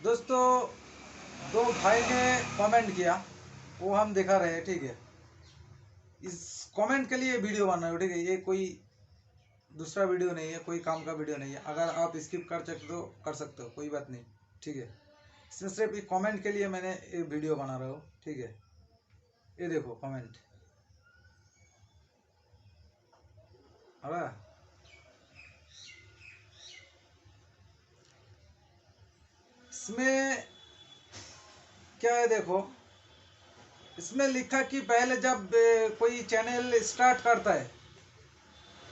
दोस्तों, दो भाई ने कमेंट किया, वो हम दिखा रहे हैं। ठीक है, इस कमेंट के लिए वीडियो बना रहे हो। ठीक है, ये कोई दूसरा वीडियो नहीं है, कोई काम का वीडियो नहीं है। अगर आप स्किप कर सकते हो कर सकते हो, कोई बात नहीं। ठीक है, इसमें सिर्फ एक कमेंट के लिए मैंने ये वीडियो बना रहा हूँ। ठीक है, ये देखो कमेंट आ रहा है। इसमें क्या है देखो, इसमें लिखा कि पहले जब कोई चैनल स्टार्ट करता है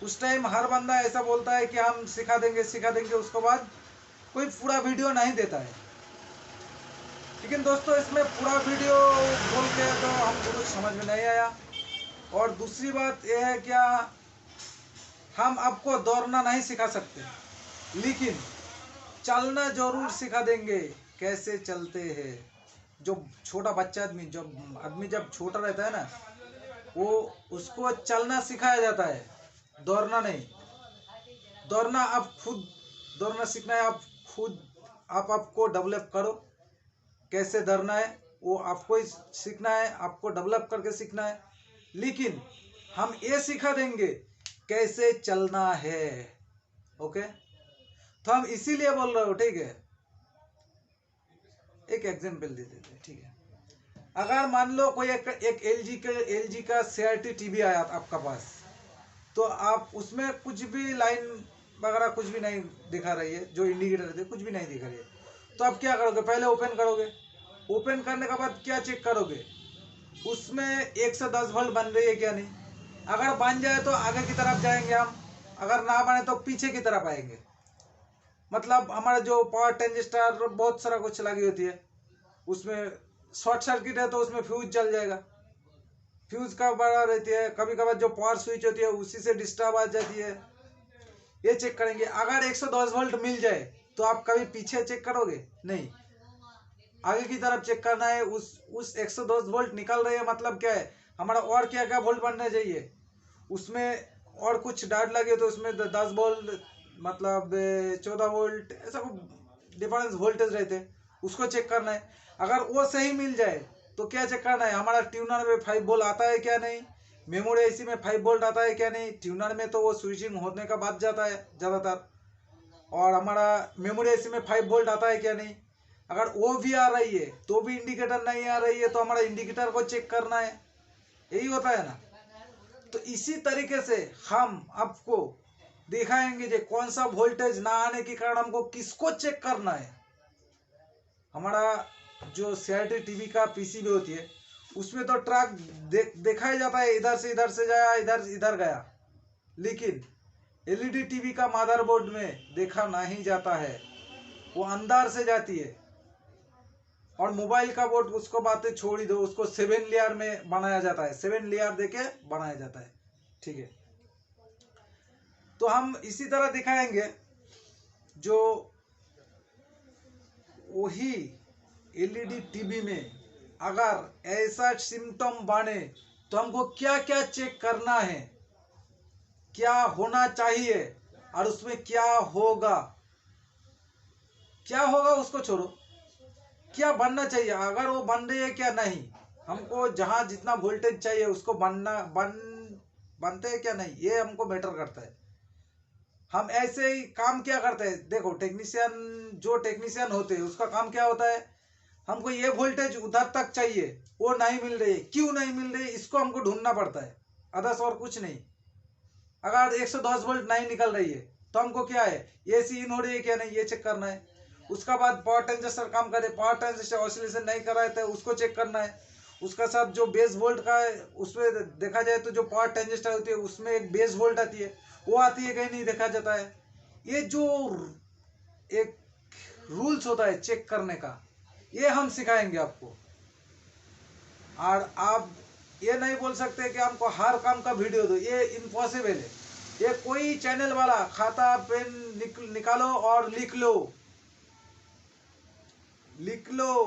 उस टाइम हर बंदा ऐसा बोलता है कि हम सिखा देंगे सिखा देंगे, उसके बाद कोई पूरा वीडियो नहीं देता है। लेकिन दोस्तों, इसमें पूरा वीडियो बोल के तो हमको कुछ समझ में नहीं आया। और दूसरी बात यह है, क्या हम आपको दौड़ना नहीं सिखा सकते, लेकिन चलना जरूर सिखा देंगे। कैसे चलते हैं, जो छोटा बच्चा जब छोटा रहता है ना, वो उसको चलना सिखाया जाता है, दौड़ना नहीं। दौड़ना आप खुद दौड़ना सीखना है, आप खुद आपको डेवलप करो। कैसे दौड़ना है वो आपको ही सीखना है, आपको डेवलप करके सीखना है। लेकिन हम ये सिखा देंगे कैसे चलना है। ओके, तो हम इसीलिए बोल रहे हो। ठीक है, एक एग्जांपल दे देते हैं। ठीक है, अगर मान लो कोई एक एलजी का सीआरटी टीवी आया आपका पास, तो आप उसमें कुछ भी लाइन वगैरह कुछ भी नहीं दिखा रही है, जो इंडिकेटर थे कुछ भी नहीं दिखा रही है, तो आप क्या करोगे? पहले ओपन करोगे। ओपन करने के बाद क्या चेक करोगे? उसमें 110 वोल्ट बन रही है क्या नहीं। अगर बन जाए तो आगे की तरफ जाएंगे हम, अगर ना बने तो पीछे की तरफ आएंगे। मतलब हमारा जो पावर ट्रांजिस्टर बहुत सारा कुछ लगी होती है, उसमें शॉर्ट सर्किट है तो उसमें फ्यूज जल जाएगा। फ्यूज का बड़ा रहती है, कभी कभार जो पावर स्विच होती है उसी से डिस्टर्ब आ जाती है। ये चेक करेंगे। अगर 110 वोल्ट मिल जाए तो आप कभी पीछे चेक करोगे? नहीं, आगे की तरफ चेक करना है। उस 110 वोल्ट निकल रही है, मतलब क्या है, हमारा और क्या क्या वोल्ट बनना चाहिए। उसमें और कुछ डाट लगे तो उसमें 10 वोल्ट, मतलब 14 वोल्ट, ऐसा डिफरेंस वोल्टेज रहते, उसको चेक करना है। अगर वो सही मिल जाए तो क्या चेक करना है, हमारा ट्यूनर में 5 वोल्ट आता है क्या नहीं, मेमोरी आईसी में 5 वोल्ट आता है क्या नहीं। ट्यूनर में तो वो स्विचिंग होने का बाद जाता है ज़्यादातर, और हमारा मेमोरी आईसी में 5 वोल्ट आता है क्या नहीं। अगर वो भी आ रही है तो भी इंडिकेटर नहीं आ रही है, तो हमारा इंडिकेटर को चेक करना है। यही होता है ना। तो इसी तरीके से हम आपको दिखाएंगे जो कौन सा वोल्टेज ना आने के कारण हमको किसको चेक करना है। हमारा जो सीआरटी टीवी का पीसीबी होती है उसमें तो ट्रैक देखा ही जाता है, इधर से जाया, इधर इधर गया। लेकिन एलईडी टीवी का मदरबोर्ड में देखा नहीं जाता है, वो अंदर से जाती है। और मोबाइल का बोर्ड उसको बातें छोड़ ही दो, उसको 7 लेयर में बनाया जाता है, 7 लेयर देके बनाया जाता है। ठीक है, तो हम इसी तरह दिखाएंगे जो वही एलईडी टीवी में अगर ऐसा सिम्टम बने तो हमको क्या क्या चेक करना है, क्या होना चाहिए, और उसमें क्या होगा। क्या होगा उसको छोड़ो, क्या बनना चाहिए, अगर वो बन रही है क्या नहीं। हमको जहाँ जितना वोल्टेज चाहिए उसको बनते हैं क्या नहीं, ये हमको मैटर करता है। हम ऐसे ही काम क्या करते हैं, देखो जो टेक्नीशियन होते हैं उसका काम क्या होता है, हमको ये वोल्टेज उधर तक चाहिए, वो नहीं मिल रही है, क्यों नहीं मिल रही है, इसको हमको ढूंढना पड़ता है, अदर्स और कुछ नहीं। अगर 110 वोल्ट नहीं निकल रही है तो हमको क्या है, एसी इन हो रही है क्या नहीं, ये चेक करना है। उसका बाद पावर ट्रांजिस्टर काम करे, पावर ट्रांजिस्टर ऑसिलेशन नहीं कर रहा है तो उसको चेक करना है। उसका साथ जो बेस वोल्ट का है, उसमें देखा जाए तो जो पावर ट्रांजिस्टर होती है उसमें एक बेस वोल्ट आती है, वो आती है कहीं नहीं देखा जाता है। ये जो एक रूल्स होता है चेक करने का, ये हम सिखाएंगे आपको। और आप ये नहीं बोल सकते कि हमको हर काम का वीडियो दो, ये इम्पॉसिबल है। ये कोई चैनल वाला खाता पेन निकालो और लिख लो।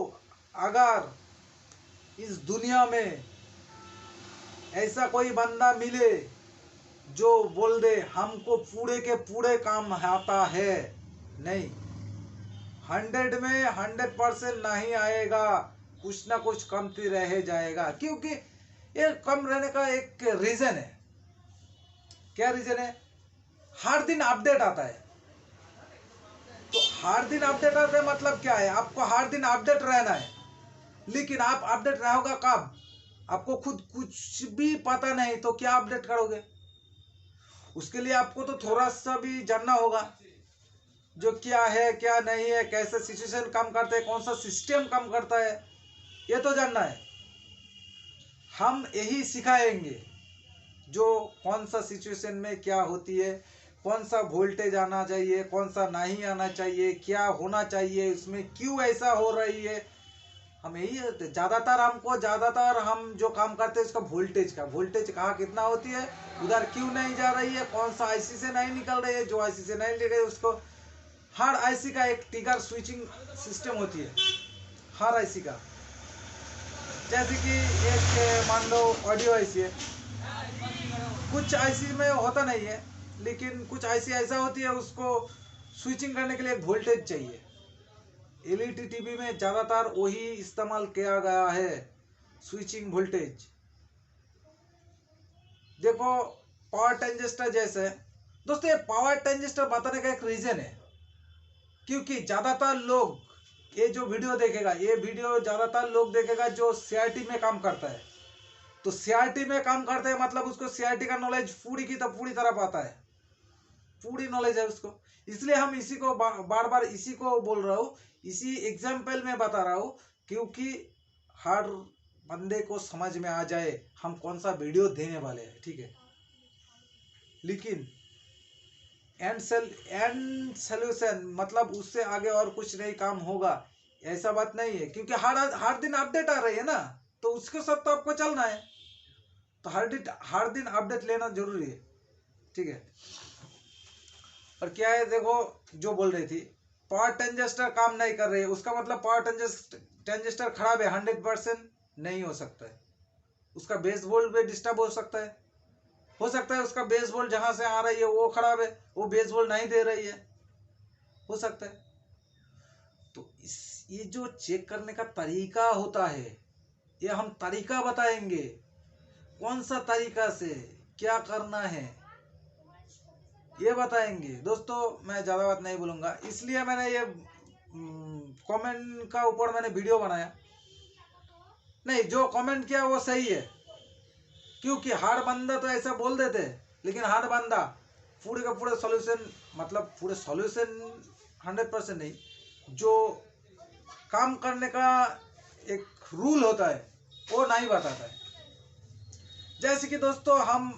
अगर इस दुनिया में ऐसा कोई बंदा मिले जो बोल दे हमको पूरे के पूरे काम आता है, नहीं, 100 में 100% नहीं आएगा, कुछ ना कुछ कमती रह जाएगा, क्योंकि ये कम रहने का एक रीजन है। क्या रीजन है? हर दिन अपडेट आता है। तो हर दिन अपडेट आता है मतलब क्या है? आपको हर दिन अपडेट रहना है, लेकिन आप अपडेट रहोगा कब? आपको खुद कुछ भी पता नहीं तो क्या अपडेट करोगे? उसके लिए आपको तो थोड़ा सा भी जानना होगा, जो क्या है क्या नहीं है, कैसे सिचुएशन काम करते हैं, कौन सा सिस्टम काम करता है, ये तो जानना है। हम यही सिखाएंगे, जो कौन सा सिचुएशन में क्या होती है, कौन सा वोल्टेज आना चाहिए, कौन सा नहीं आना चाहिए, क्या होना चाहिए, इसमें क्यों ऐसा हो रही है। हम यही ज़्यादातर हम जो काम करते हैं उसका वोल्टेज कहाँ कितना होती है, उधर क्यों नहीं जा रही है, कौन सा आईसी से नहीं निकल रही है, जो आईसी से नहीं निकल रही है उसको। हर आईसी का एक ट्रिगर स्विचिंग सिस्टम होती है, हर आईसी का। जैसे कि एक मान लो ऑडियो आईसी है, कुछ आईसी में होता नहीं है, लेकिन कुछ आईसी ऐसा होती है उसको स्विचिंग करने के लिए एक वोल्टेज चाहिए। एलईडी टीवी में ज़्यादातर वही इस्तेमाल किया गया है, स्विचिंग वोल्टेज। देखो पावर ट्रांजिस्टर जैसे दोस्तों, ये पावर ट्रांजिस्टर बताने का एक रीजन है, क्योंकि ज़्यादातर लोग ये जो वीडियो देखेगा, ये वीडियो ज़्यादातर लोग देखेगा जो सीआरटी में काम करता है। तो सीआरटी में काम करते हैं मतलब उसको सीआरटी का नॉलेज पूरी की पूरी तरह पता है, पूरी नॉलेज है उसको। इसलिए हम इसी को बार बार इसी को बोल रहा हूँ, इसी एग्जाम्पल में बता रहा हूँ, क्योंकि हर बंदे को समझ में आ जाए हम कौन सा वीडियो देने वाले हैं, ठीक है। लेकिन एंड सोल्यूशन मतलब उससे आगे और कुछ नहीं काम होगा, ऐसा बात नहीं है, क्योंकि हर दिन अपडेट आ रही है ना, तो उसके साथ तो आपको चलना है। तो हर दिन अपडेट लेना जरूरी है, ठीक है। और क्या है, देखो जो बोल रही थी पावर ट्रांजिस्टर काम नहीं कर रही है, उसका मतलब पावर ट्रांजिस्टर खराब है, 100% नहीं हो सकता है। उसका बेस वोल्ट भी डिस्टर्ब हो सकता है उसका बेस वोल्ट जहां से आ रही है वो खराब है, वो बेस वोल्ट नहीं दे रही है, हो सकता है। तो ये जो चेक करने का तरीका होता है, ये हम तरीका बताएंगे, कौन सा तरीका से क्या करना है ये बताएंगे दोस्तों। मैं ज़्यादा बात नहीं बोलूँगा, इसलिए मैंने ये कमेंट का ऊपर मैंने वीडियो बनाया। नहीं, जो कमेंट किया वो सही है, क्योंकि हर बंदा तो ऐसा बोल देते, लेकिन हर बंदा पूरे का पूरे सॉल्यूशन, मतलब पूरे सॉल्यूशन 100% नहीं, जो काम करने का एक रूल होता है वो नहीं बताता है। जैसे कि दोस्तों हम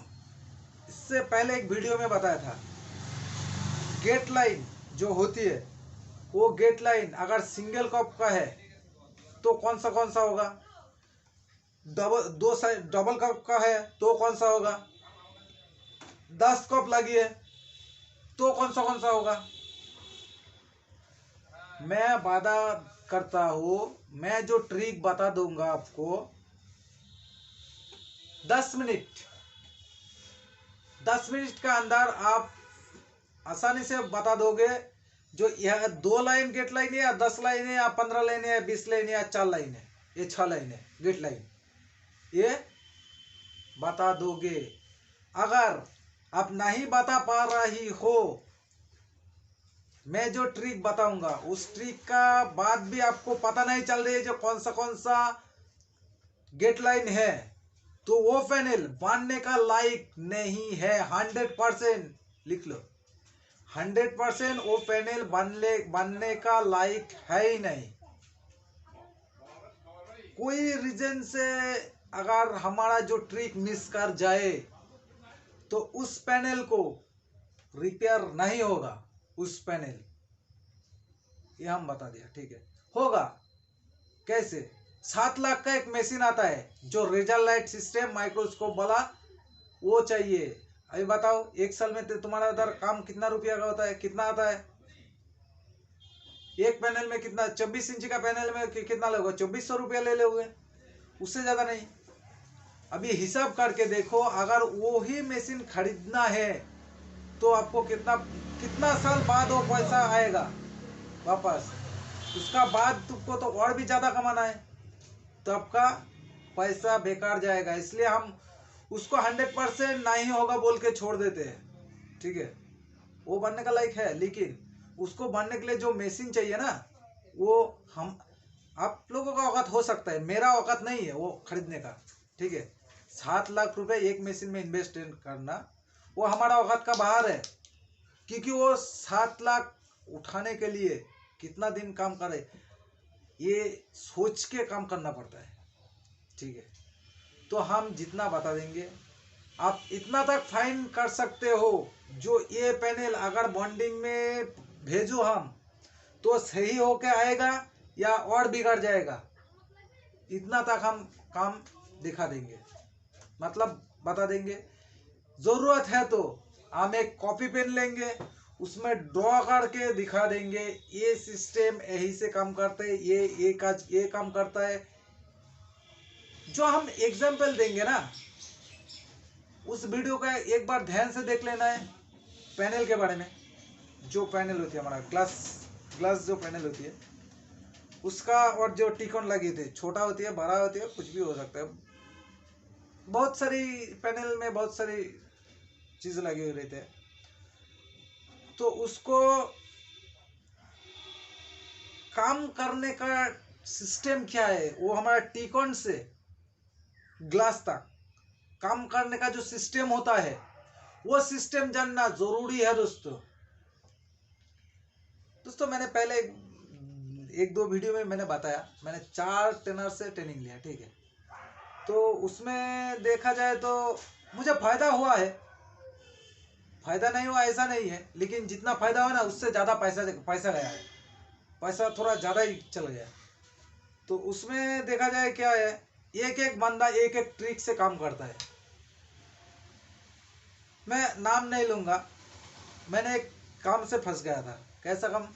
इससे पहले एक वीडियो में बताया था, गेट लाइन जो होती है, वो गेट लाइन अगर सिंगल कप का है तो कौन सा होगा, डबल कप का है तो कौन सा होगा, 10 कप लगी है तो कौन सा होगा। मैं वादा करता हूँ, मैं जो ट्रिक बता दूंगा आपको 10 मिनट का अंदर आप आसानी से बता दोगे, जो यह 2 लाइन गेट लाइन है या 10 लाइन है या 15 लाइन है या 20 लाइन है या 4 लाइन है, ये 6 लाइन है गेट लाइन, ये बता दोगे। अगर आप नहीं बता पा रही हो, मैं जो ट्रिक बताऊंगा उस ट्रिक का बाद भी आपको पता नहीं चल रही है जो कौन सा गेट लाइन है, तो वो पैनल बनने का लायक नहीं है। 100% लिख लो, 100% वो पैनल बनने का लायक है ही नहीं। कोई रीजन से अगर हमारा जो ट्रिक मिस कर जाए तो उस पैनल को रिपेयर नहीं होगा, उस पैनल, ये हम बता दिया, ठीक है। होगा कैसे? 7 लाख का एक मशीन आता है जो रेजर लाइट सिस्टम माइक्रोस्कोप वाला, वो चाहिए। अभी बताओ, एक साल में तुम्हारा उधर काम कितना रुपया का होता है, कितना आता है? एक पैनल में कितना, 24 इंच का पैनल में कितना लोगे? 2400 रुपया ले लोगे, उससे ज्यादा नहीं। अभी हिसाब करके देखो, अगर वो ही मशीन खरीदना है तो आपको कितना साल बाद वो पैसा आएगा वापस? उसका बाद तुमको तो और भी ज़्यादा कमाना है, तो आपका पैसा बेकार जाएगा। इसलिए हम उसको 100% नहीं होगा बोल के छोड़ देते हैं, ठीक है। वो बनने का लायक है, लेकिन उसको बनने के लिए जो मशीन चाहिए ना, वो हम आप लोगों का औकात हो सकता है, मेरा औकात नहीं है वो खरीदने का, ठीक है। 7 लाख रुपए एक मशीन में इन्वेस्ट करना, वो हमारा औकात का बाहर है, क्योंकि वो 7 लाख उठाने के लिए कितना दिन काम करे, ये सोच के काम करना पड़ता है, ठीक है। तो हम जितना बता देंगे, आप इतना तक फाइन कर सकते हो, जो ये पैनल अगर बॉन्डिंग में भेजो हम तो सही होके आएगा या और बिगड़ जाएगा, इतना तक हम काम दिखा देंगे, मतलब बता देंगे। जरूरत है तो हम एक कॉपी पेन लेंगे, उसमें ड्रॉ करके दिखा देंगे, ये सिस्टम यही से काम करते है, ये काम करता है। जो हम एग्जाम्पल देंगे ना, उस वीडियो का एक बार ध्यान से देख लेना है। पैनल के बारे में, जो पैनल होती है हमारा ग्लास जो पैनल होती है उसका, और जो टिकॉन लगी थी, छोटा होती है, बड़ा होती है, कुछ भी हो सकता है। बहुत सारी पैनल में बहुत सारी चीज लगी हुई रहती है, तो उसको काम करने का सिस्टम क्या है, वो हमारा टिकॉन से ग्लास तक काम करने का जो सिस्टम होता है, वो सिस्टम जानना जरूरी है दोस्तों। मैंने पहले एक दो वीडियो में मैंने बताया, मैंने 4 ट्रेनर से ट्रेनिंग लिया, ठीक है। तो उसमें देखा जाए तो मुझे फायदा हुआ है, फायदा नहीं हुआ ऐसा नहीं है, लेकिन जितना फायदा हुआ ना, उससे ज्यादा पैसा गया है, पैसा थोड़ा ज्यादा ही चल गया। तो उसमें देखा जाए क्या है, एक एक बंदा एक एक ट्रिक से काम करता है। मैं नाम नहीं लूंगा, मैंने एक काम से फंस गया था। कैसा काम?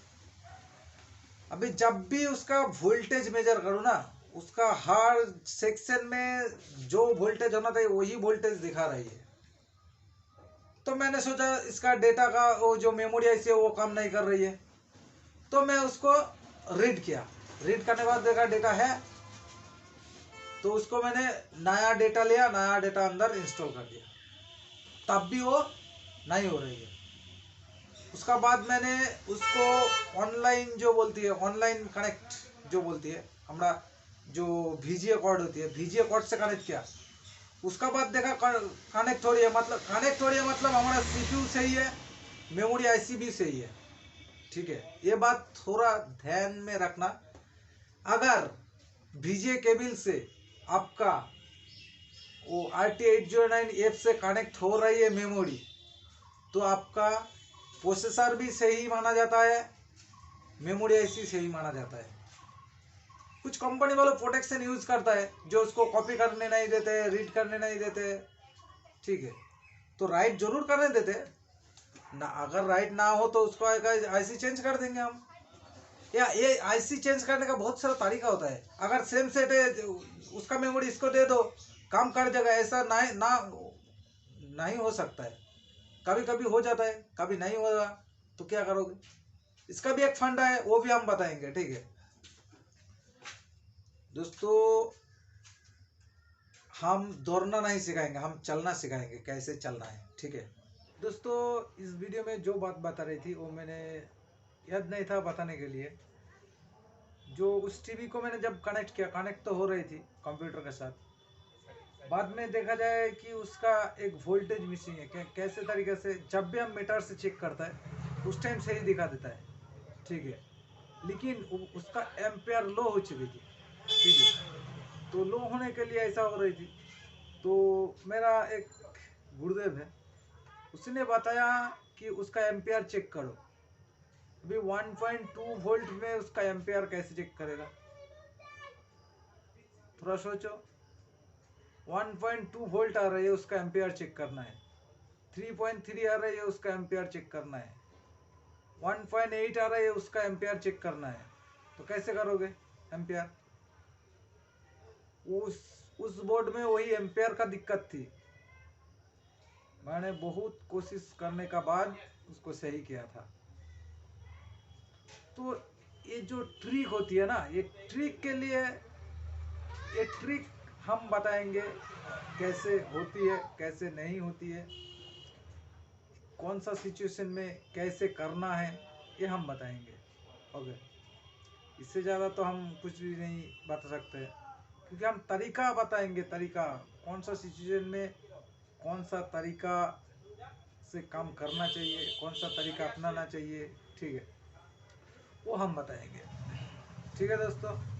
अभी जब भी उसका वोल्टेज मेजर करूँ ना, उसका हर सेक्शन में जो वोल्टेज होना था वही वोल्टेज दिखा रही है। तो मैंने सोचा इसका डेटा का वो जो मेमोरी ऐसी है वो काम नहीं कर रही है, तो मैं उसको रीड किया। रीड करने के बाद देखा डेटा है, तो उसको मैंने नया डेटा लिया, नया डेटा अंदर इंस्टॉल कर दिया, तब भी वो नहीं हो रही है। उसका बाद मैंने उसको ऑनलाइन जो बोलती है, ऑनलाइन कनेक्ट जो बोलती है, हमारा जो VGA कॉर्ड होती है, VGA कॉर्ड से कनेक्ट किया। उसका बाद देखा कनेक्ट हो रही है, मतलब हमारा CPU सही है, मेमोरी IC भी सही है, ठीक है। ये बात थोड़ा ध्यान में रखना। अगर VGA केबल से आपका वो RT809F से कनेक्ट हो रही है मेमोरी, तो आपका प्रोसेसर भी सही माना जाता है, मेमोरी IC सही माना जाता है। कुछ कंपनी वालों प्रोटेक्शन यूज करता है, जो उसको कॉपी करने नहीं देते, रीड करने नहीं देते, ठीक है। तो राइट जरूर करने देते ना, अगर राइट ना हो तो उसको IC चेंज कर देंगे हम, या ये IC चेंज करने का बहुत सारा तरीका होता है। अगर सेम सेट है, उसका मेमोरी इसको दे दो, काम कर जाएगा, ऐसा नहीं हो सकता है। कभी कभी हो जाता है, कभी नहीं होगा, तो क्या करोगे? इसका भी एक फंडा है, वो भी हम बताएंगे, ठीक है दोस्तों। हम दौड़ना नहीं सिखाएंगे, हम चलना सिखाएंगे, कैसे चलना है, ठीक है दोस्तों। इस वीडियो में जो बात बता रही थी वो मैंने याद नहीं था बताने के लिए। जो उस टीवी को मैंने जब कनेक्ट किया, कनेक्ट तो हो रही थी कंप्यूटर के साथ, बाद में देखा जाए कि उसका एक वोल्टेज मिसिंग है। कैसे तरीके से, जब भी हम मीटर से चेक करता है उस टाइम सही दिखा देता है, ठीक है, लेकिन उसका एम्पेयर लो हो चुकी थी, ठीक है। तो लो होने के लिए ऐसा हो रही थी। तो मेरा एक गुरुदेव है, उसने बताया कि उसका एम्पेयर चेक करो। अभी 1.2 वोल्ट में उसका एम्पेयर कैसे चेक करेगा, थोड़ा सोचो। 1.2 वोल्ट आ रही है, उसका एम्पेयर चेक करना है। 3.3 आ रही है, उसका एम्पेयर चेक करना है। 1.8 आ रही है, उसका एम्पेयर चेक करना है। तो कैसे करोगे एम्पेयर? उस बोर्ड में वही एम्पेयर का दिक्कत थी। मैंने बहुत कोशिश करने का बाद उसको सही किया था। तो ये जो ट्रिक होती है ना, ये ट्रिक के लिए, ये ट्रिक हम बताएंगे कैसे होती है, कैसे नहीं होती है, कौन सा सिचुएशन में कैसे करना है, ये हम बताएंगे। ओके, इससे ज़्यादा तो हम कुछ भी नहीं बता सकते, क्योंकि हम तरीका बताएंगे, तरीका कौन सा सिचुएशन में कौन सा तरीका से काम करना चाहिए, कौन सा तरीका अपनाना चाहिए, ठीक है, वो हम बताएंगे। ठीक है दोस्तों।